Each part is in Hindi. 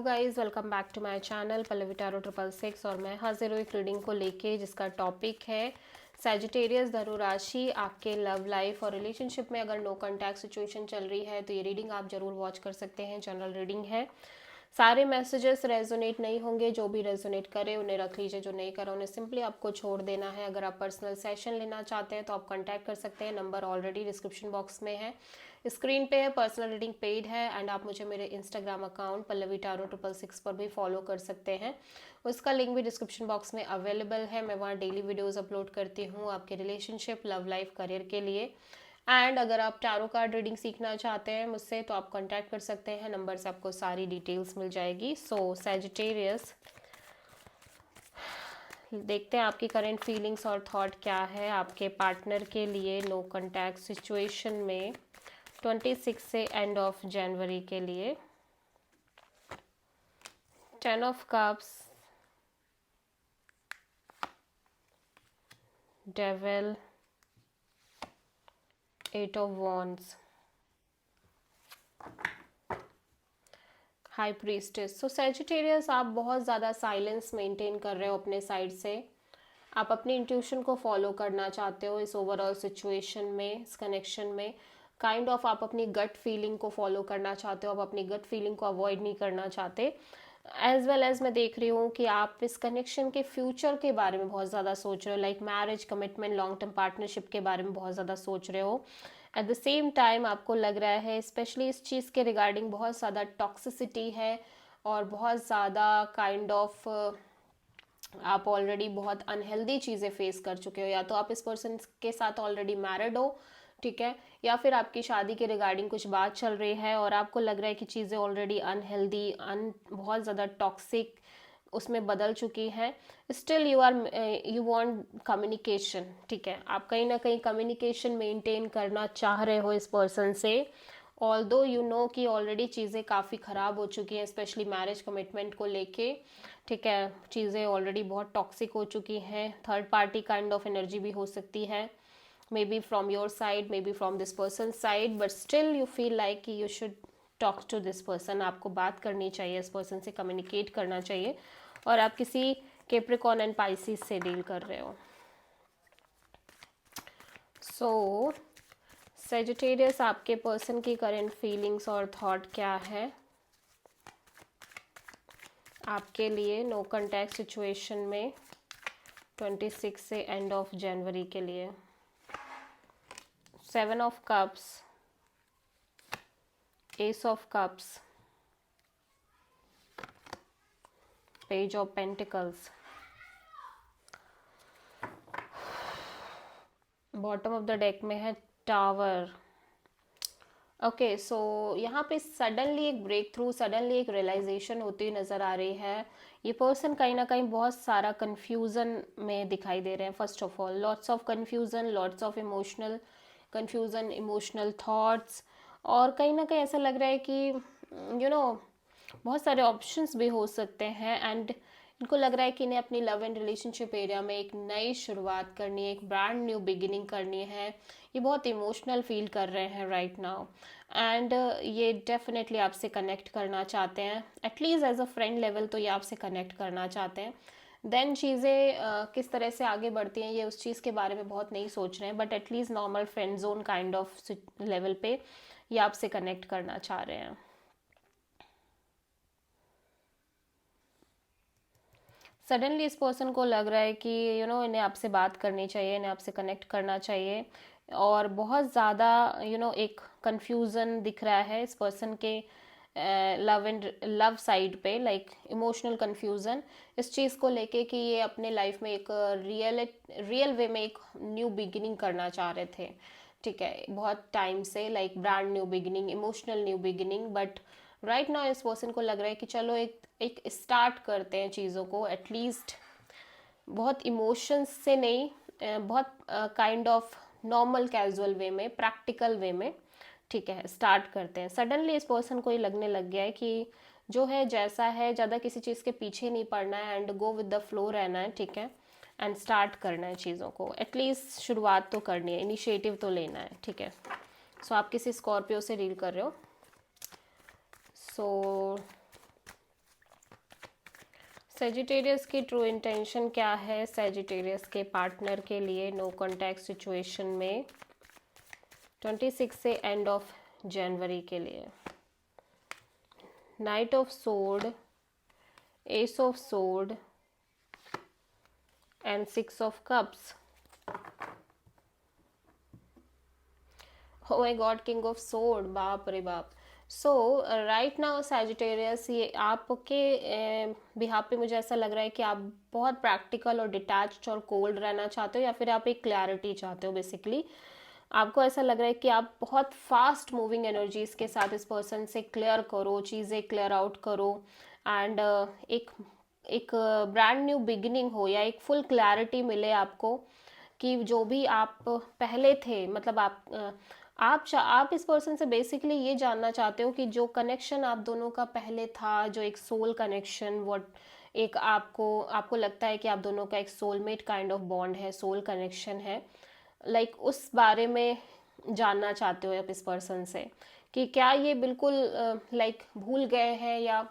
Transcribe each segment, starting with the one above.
Guys welcome back to my channel Pallavi tarot 666 और मैं हाजिर हुई एक रीडिंग को लेके जिसका टॉपिक है सैजिटेरियस धनु राशि। आपके लव लाइफ और रिलेशनशिप में अगर नो कॉन्टैक्ट सिचुएशन चल रही है तो ये रीडिंग आप जरूर वॉच कर सकते हैं। जनरल रीडिंग है, सारे मैसेजेस रेजोनेट नहीं होंगे, जो भी रेजोनेट करे उन्हें रख लीजिए, जो नहीं करे उन्हें सिंपली आपको छोड़ देना है। अगर आप पर्सनल सेशन लेना चाहते हैं तो आप कांटेक्ट कर सकते हैं, नंबर ऑलरेडी डिस्क्रिप्शन बॉक्स में है, स्क्रीन पे है। पर्सनल रीडिंग पेड है एंड आप मुझे मेरे इंस्टाग्राम अकाउंट पल्लवी टैरो 666 पर भी फॉलो कर सकते हैं, उसका लिंक भी डिस्क्रिप्शन बॉक्स में अवेलेबल है। मैं वहाँ डेली वीडियोस अपलोड करती हूँ आपके रिलेशनशिप, लव लाइफ, करियर के लिए। एंड अगर आप टैरो कार्ड रीडिंग सीखना चाहते हैं मुझसे तो आप कांटेक्ट कर सकते हैं, नंबर से आपको सारी डिटेल्स मिल जाएगी। सो सैजिटेरियस, देखते हैं आपकी करंट फीलिंग्स और थॉट क्या है आपके पार्टनर के लिए नो कॉन्टैक्ट सिचुएशन में 26 से एंड ऑफ जनवरी के लिए। 10 of cups, devil, 8 of wands, high priestess. So Sagittarius, आप बहुत ज़्यादा साइलेंस मेंटेन कर रहे हो अपने साइड से। आप अपनी इंट्यूशन को फॉलो करना चाहते हो इस ओवरऑल सिचुएशन में, इस कनेक्शन में। काइंड ऑफ आप अपनी गट फीलिंग को फॉलो करना चाहते हो, आप अपनी गट फीलिंग को अवॉइड नहीं करना चाहते। एज वेल एज मैं देख रही हूँ कि आप इस कनेक्शन के फ्यूचर के बारे में बहुत ज़्यादा सोच रहे हो, like marriage, commitment, long term partnership के बारे में बहुत ज़्यादा सोच रहे हो। एट द सेम टाइम आपको लग रहा है स्पेशली इस चीज़ के रिगार्डिंग बहुत ज़्यादा टॉक्सिसिटी है और बहुत ज़्यादा काइंड ऑफ आप ऑलरेडी बहुत अनहेल्दी चीज़ें फेस कर चुके हो। या तो आप इस पर्सन के साथ ऑलरेडी मैरिड हो, ठीक है, या फिर आपकी शादी के रिगार्डिंग कुछ बात चल रही है और आपको लग रहा है कि चीज़ें ऑलरेडी अनहेल्दी, बहुत ज़्यादा टॉक्सिक उसमें बदल चुकी हैं। स्टिल यू वांट कम्युनिकेशन, ठीक है, आप कहीं ना कहीं कम्युनिकेशन मेंटेन करना चाह रहे हो इस पर्सन से। ऑल्दो यू नो कि ऑलरेडी चीज़ें काफ़ी ख़राब हो चुकी हैं, स्पेशली मैरिज कमिटमेंट को लेके, ठीक है, चीज़ें ऑलरेडी बहुत टॉक्सिक हो चुकी हैं। Third party kind of energy भी हो सकती है, maybe from your side, maybe from this person side, but still you feel like कि you should talk to this person. आपको बात करनी चाहिए, इस पर्सन से कम्युनिकेट करना चाहिए। और आप किसी कैप्रिकॉर्न एंड पाइसिस से डील कर रहे हो। सो सैजिटेरियस, आपके पर्सन की करंट फीलिंग्स और थॉट क्या है आपके लिए नो कॉन्टैक्ट सिचुएशन में 26 से एंड ऑफ जनवरी के लिए। 7 of cups, S of cups, page of pentacles, bottom of the deck में है टावर। ओके, सो यहाँ पे सडनली एक ब्रेक थ्रू, सडनली एक रियलाइजेशन होती हुई नज़र आ रही है। ये पर्सन कहीं ना कहीं बहुत सारा कन्फ्यूज़न में दिखाई दे रहे हैं। First of all lots of confusion, lots of emotional confusion, emotional thoughts, और कहीं ना कहीं ऐसा लग रहा है कि बहुत सारे ऑप्शंस भी हो सकते हैं। एंड इनको लग रहा है कि इन्हें अपनी लव एंड रिलेशनशिप एरिया में एक नई शुरुआत करनी है, एक ब्रांड न्यू बिगिनिंग करनी है। ये बहुत इमोशनल फील कर रहे हैं राइट नाउ एंड ये डेफिनेटली आपसे कनेक्ट करना चाहते हैं, at least as a friend level तो ये आपसे कनेक्ट करना चाहते हैं। देन चीज़ें किस तरह से आगे बढ़ती हैं ये उस चीज़ के बारे में बहुत नहीं सोच रहे हैं, but at least normal friend zone kind of level पे ये आपसे कनेक्ट करना चाह रहे हैं। सडनली इस पर्सन को लग रहा है कि इन्हें आपसे बात करनी चाहिए, इन्हें आपसे कनेक्ट करना चाहिए, और बहुत ज़्यादा एक कंफ्यूजन दिख रहा है इस पर्सन के लव साइड पे, लाइक इमोशनल कंफ्यूजन इस चीज़ को लेके कि ये अपने लाइफ में एक रियल वे में एक न्यू बिगिनिंग करना चाह रहे थे, ठीक है, बहुत टाइम से, like brand new beginning, emotional new beginning. But right now इस पर्सन को लग रहा है कि चलो एक स्टार्ट करते हैं चीज़ों को, एटलीस्ट बहुत इमोशंस से नहीं, बहुत kind of normal casual way में, प्रैक्टिकल वे में, ठीक है, स्टार्ट करते हैं। सडनली इस पर्सन को ये लगने लग गया है कि जो है जैसा है, ज़्यादा किसी चीज़ के पीछे नहीं पड़ना है and go with the flow रहना है, ठीक है, एंड स्टार्ट करना है चीज़ों को, एटलीस्ट शुरुआत तो करनी है, इनिशिएटिव तो लेना है, ठीक है। सो आप किसी स्कॉर्पियो से डील कर रहे हो। सो सेजिटेरियस की ट्रू इंटेंशन क्या है सेजिटेरियस के पार्टनर के लिए नो कॉन्टैक्ट सिचुएशन में 26 से एंड ऑफ जनवरी के लिए? Night of sword, S of sword and 6 of cups. Oh my God, king of sword, बाप रे बाप। सो राइट नाउ सैजिटेरियस, ये आपके बिहाफ पे मुझे ऐसा लग रहा है कि आप बहुत प्रैक्टिकल और डिटैच्ड और कोल्ड रहना चाहते हो, या फिर आप एक क्लैरिटी चाहते हो। बेसिकली आपको ऐसा लग रहा है कि आप बहुत फास्ट मूविंग एनर्जीज के साथ इस पर्सन से क्लियर करो, चीज़ें क्लियर आउट करो, एंड एक ब्रांड न्यू बिगिनिंग हो, या एक फुल क्लैरिटी मिले आपको कि जो भी आप पहले थे, मतलब आप इस पर्सन से बेसिकली ये जानना चाहते हो कि जो कनेक्शन आप दोनों का पहले था, जो एक सोल कनेक्शन, व्हाट एक आपको लगता है कि आप दोनों का एक सोलमेट काइंड ऑफ बॉन्ड है, सोल कनेक्शन है, लाइक उस बारे में जानना चाहते हो आप इस पर्सन से कि क्या ये बिल्कुल लाइक भूल गए हैं, या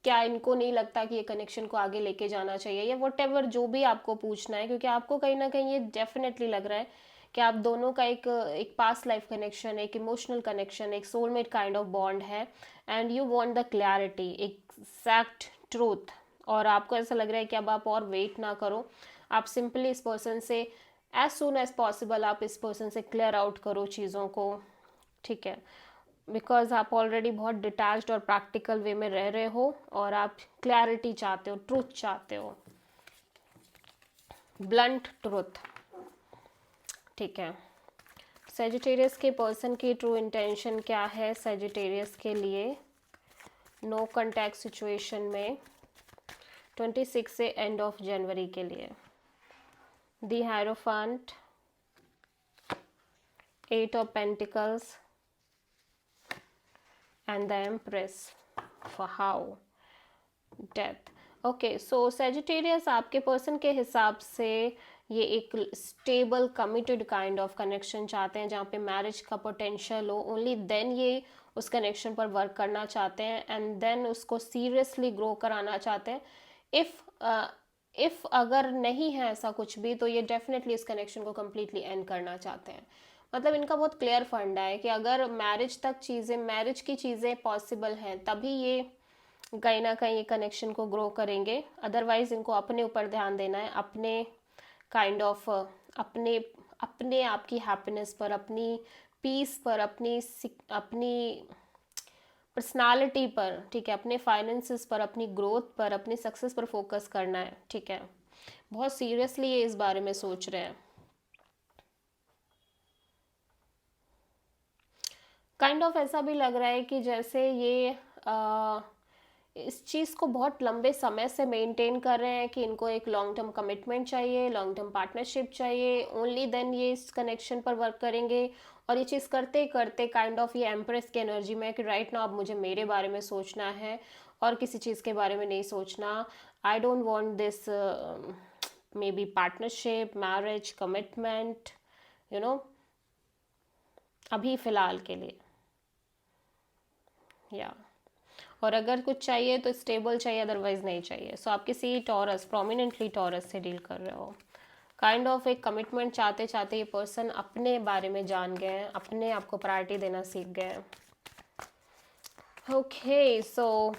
क्या इनको नहीं लगता कि ये कनेक्शन को आगे लेके जाना चाहिए, या वट एवर जो भी आपको पूछना है, क्योंकि आपको कहीं ना कहीं ये डेफिनेटली लग रहा है कि आप दोनों का एक पास्ट लाइफ कनेक्शन, एक इमोशनल कनेक्शन, एक सोलमेट काइंड ऑफ बॉन्ड है, and you want the clarity, exact truth. और आपको ऐसा लग रहा है कि अब आप और वेट ना करो, आप सिंपली इस पर्सन से एज सुन एज पॉसिबल आप इस पर्सन से क्लियर आउट करो चीज़ों को, ठीक है? बिकॉज आप ऑलरेडी बहुत डिटैच्ड और प्रैक्टिकल वे में रह रहे हो, और आप क्लैरिटी चाहते हो, ट्रूथ चाहते हो, ब्लंट ट्रूथ, ठीक है? सेजिटेरियस के पर्सन की ट्रू इंटेंशन क्या है सेजिटेरियस के लिए नो कॉन्टैक्ट सिचुएशन में 26 से एंड ऑफ जनवरी के लिए? The hierophant, 8 of pentacles and the empress, wow, death। Okay, so Sagittarius आपके पर्सन के हिसाब से ये एक stable committed kind of connection चाहते हैं, जहाँ पे मैरिज का पोटेंशियल हो, ओनली देन ये उस कनेक्शन पर वर्क करना चाहते हैं, एंड देन उसको सीरियसली ग्रो कराना चाहते हैं। इफ़ अगर नहीं है ऐसा कुछ भी, तो ये डेफिनेटली इस कनेक्शन को कम्प्लीटली एंड करना चाहते हैं। मतलब इनका बहुत क्लियर फंडा है कि अगर मैरिज की चीज़ें पॉसिबल हैं, तभी ये कहीं ना कहीं ये कनेक्शन को ग्रो करेंगे। अदरवाइज इनको अपने ऊपर ध्यान देना है, अपने काइंड ऑफ अपने अपने आप की हैप्पीनेस पर, अपनी पीस पर, अपनी पर्सनालिटी पर, ठीक है? अपने फाइनेंसेस पर, अपनी ग्रोथ पर, अपनी सक्सेस पर फोकस करना है, ठीक है? बहुत सीरियसली ये इस बारे में सोच रहे हैं। काइंड ऑफ ऐसा भी लग रहा है कि जैसे ये इस चीज़ को बहुत लंबे समय से मेंटेन कर रहे हैं कि इनको एक लॉन्ग टर्म कमिटमेंट चाहिए, लॉन्ग टर्म पार्टनरशिप चाहिए, ओनली देन ये इस कनेक्शन पर वर्क करेंगे। और ये चीज़ करते करते काइंड ऑफ ये एम्प्रेस की एनर्जी में कि राइट नाउ अब मुझे मेरे बारे में सोचना है और किसी चीज़ के बारे में नहीं सोचना। I don't want this may be partnership, marriage, commitment, you know, अभी फ़िलहाल के लिए, या और अगर कुछ चाहिए तो स्टेबल चाहिए, अदरवाइज नहीं चाहिए। सो आप किसी टॉरस, प्रोमिनेंटली टॉरस से डील कर रहे हो। काइंड ऑफ एक कमिटमेंट चाहते चाहते ये पर्सन अपने बारे में जान गए हैं, अपने आप को प्रायोरिटी देना सीख गए हैं। ओके, सो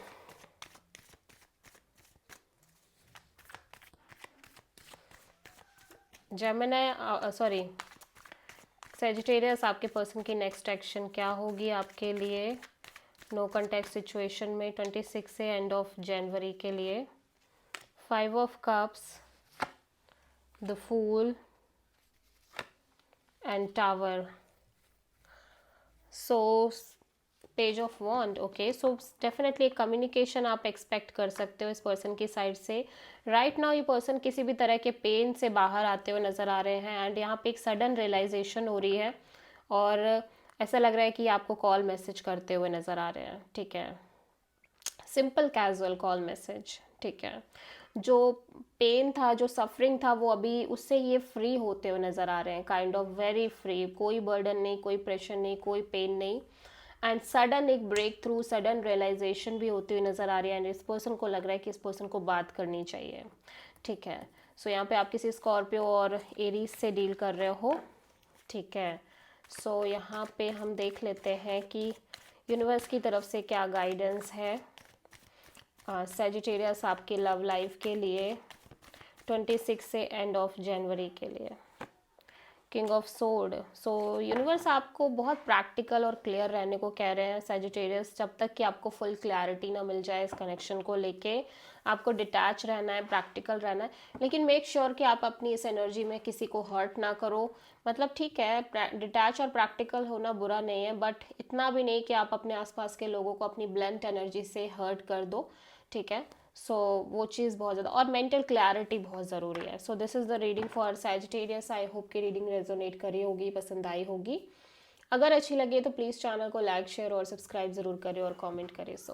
जेमिनी, सॉरी, सेजिटेरियस, आपके पर्सन की नेक्स्ट एक्शन क्या होगी आपके लिए नो कॉन्टैक्ट सिचुएशन में 26 से एंड ऑफ जनवरी के लिए? 5 of cups, the fool and tower. So page of wand, okay, so definitely एक कम्युनिकेशन आप एक्सपेक्ट कर सकते हो इस पर्सन की साइड से। राइट नाउ ये पर्सन किसी भी तरह के पेन से बाहर आते हुए नज़र आ रहे हैं, एंड यहाँ पे एक सडन रियलाइजेशन हो रही है, और ऐसा लग रहा है कि आपको कॉल मैसेज करते हुए नज़र आ रहे हैं, ठीक है? सिंपल कैजुअल कॉल मैसेज, ठीक है? जो पेन था, जो सफरिंग था, वो अभी उससे ये फ्री होते हुए नज़र आ रहे हैं, काइंड ऑफ वेरी फ्री, कोई बर्डन नहीं, कोई प्रेशर नहीं, कोई पेन नहीं, एंड सडन एक ब्रेक थ्रू, सडन रियलाइजेशन भी होती हुई नज़र आ रही है एंड इस पर्सन को लग रहा है कि इस पर्सन को बात करनी चाहिए, ठीक है। सो यहाँ पे आप किसी स्कॉर्पियो और एरीज से डील कर रहे हो, ठीक है। सो यहाँ पे हम देख लेते हैं कि यूनिवर्स की तरफ से क्या गाइडेंस है सैजिटेरियस आपके लव लाइफ के लिए 26 से एंड ऑफ जनवरी के लिए। King of sword, so universe आपको बहुत प्रैक्टिकल और क्लियर रहने को कह रहे हैं सैजिटेरियस, जब तक कि आपको फुल क्लैरिटी ना मिल जाए इस कनेक्शन को लेके आपको डिटैच रहना है, प्रैक्टिकल रहना है, लेकिन मेक श्योर कि आप अपनी इस एनर्जी में किसी को हर्ट ना करो। मतलब ठीक है, डिटैच और प्रैक्टिकल होना बुरा नहीं है, बट इतना भी नहीं कि आप अपने आसपास के लोगों को अपनी ब्लंट एनर्जी से हर्ट कर दो, ठीक है। सो वो चीज़ बहुत ज़्यादा, और मेंटल क्लैरिटी बहुत ज़रूरी है। So this is the reading for Sagittarius. I hope कि रीडिंग रेजोनेट करी होगी, पसंद आई होगी। अगर अच्छी लगी तो प्लीज़ चैनल को लाइक, शेयर और सब्सक्राइब ज़रूर करें और कमेंट करें। सो